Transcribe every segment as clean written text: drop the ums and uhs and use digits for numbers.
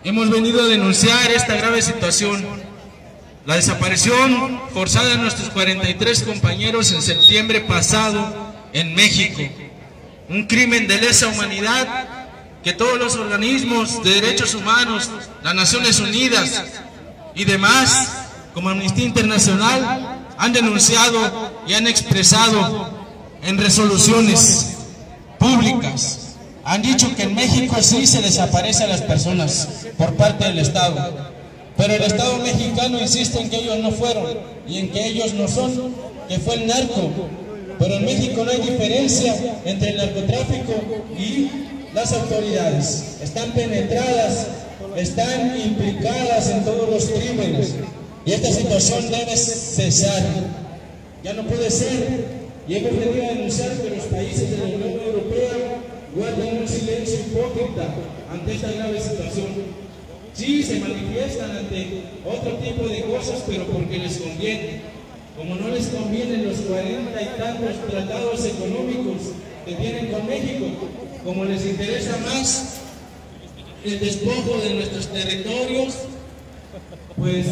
hemos venido a denunciar esta grave situación, la desaparición forzada de nuestros 43 compañeros en septiembre pasado en México, un crimen de lesa humanidad que todos los organismos de derechos humanos, las Naciones Unidas y demás, como Amnistía Internacional, han denunciado y han expresado en resoluciones públicas. Han dicho que en México sí se desaparece a las personas por parte del Estado, pero el Estado mexicano insiste en que ellos no fueron y en que ellos no son, que fue el narco. Pero en México no hay diferencia entre el narcotráfico y las autoridades. Están penetradas, están implicadas en todos los crímenes y esta situación debe cesar. Ya no puede ser, y hemos venido a denunciar que los países de la Unión Europea guardan un silencio hipócrita ante esta grave situación. Sí, se manifiestan ante otro tipo de cosas, pero porque les conviene. Como no les convienen los 40 y tantos tratados económicos que tienen con México, como les interesa más el despojo de nuestros territorios, pues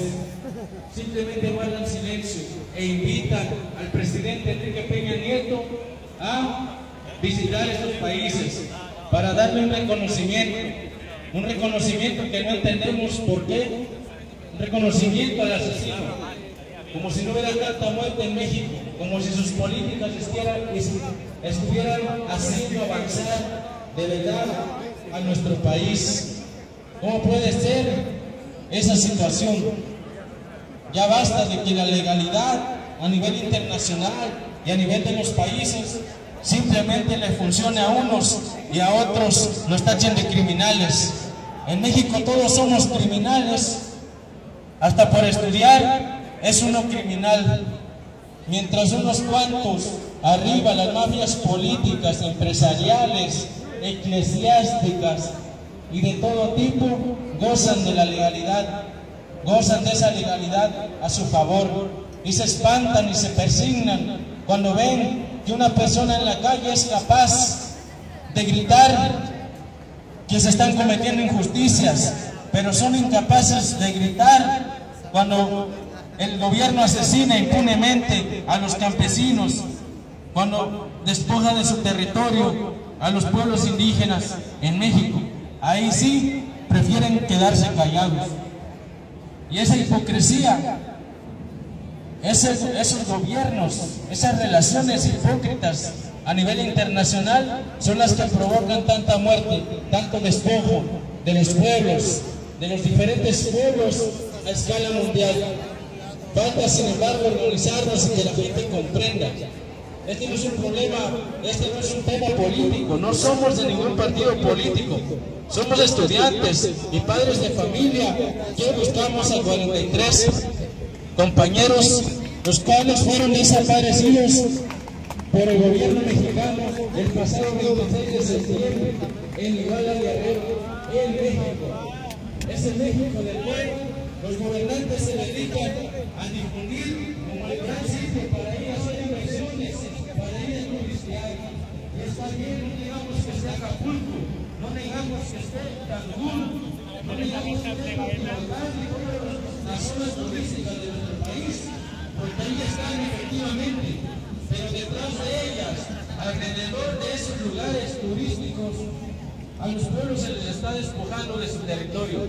simplemente guardan silencio e invitan al presidente Enrique Peña Nieto a visitar estos países para darle un reconocimiento que no entendemos por qué, un reconocimiento al asesino, como si no hubiera tanta muerte en México, como si sus políticas estuvieran haciendo avanzar de verdad a nuestro país. ¿Cómo puede ser esa situación? Ya basta de que la legalidad a nivel internacional y a nivel de los países simplemente le funcione a unos y a otros nos tachen de criminales. En México todos somos criminales, hasta por estudiar es uno criminal, mientras unos cuantos arriba, las mafias políticas, empresariales, eclesiásticas y de todo tipo, gozan de la legalidad, gozan de esa legalidad a su favor y se espantan y se persignan cuando ven que una persona en la calle es capaz de gritar que se están cometiendo injusticias, pero son incapaces de gritar cuando el gobierno asesina impunemente a los campesinos, cuando despoja de su territorio a los pueblos indígenas en México. Ahí sí prefieren quedarse callados. Y esa hipocresía, esos gobiernos, esas relaciones hipócritas a nivel internacional son las que provocan tanta muerte, tanto despojo de los pueblos, de los diferentes pueblos a escala mundial. Falta, sin embargo, organizarnos y que la gente comprenda. Este no es un problema, este no es un tema político, no somos de ningún partido político, somos estudiantes y padres de familia que buscamos a 43 compañeros, los cuales fueron desaparecidos por el gobierno mexicano el pasado 26 de septiembre en Iguala Guerrero, en México. Es el México del cual los gobernantes se dedican a difundir como el gran sitio para ir a hacer inversiones, para ir a turistear. Y está bien, no digamos que esté Acapulco, no digamos que esté Cancún, no digamos que esté Papilotán ni todas las zonas turísticas de nuestro país, porque ahí están efectivamente, pero detrás de ellas, alrededor de esos lugares turísticos, a los pueblos se les está despojando de su territorio.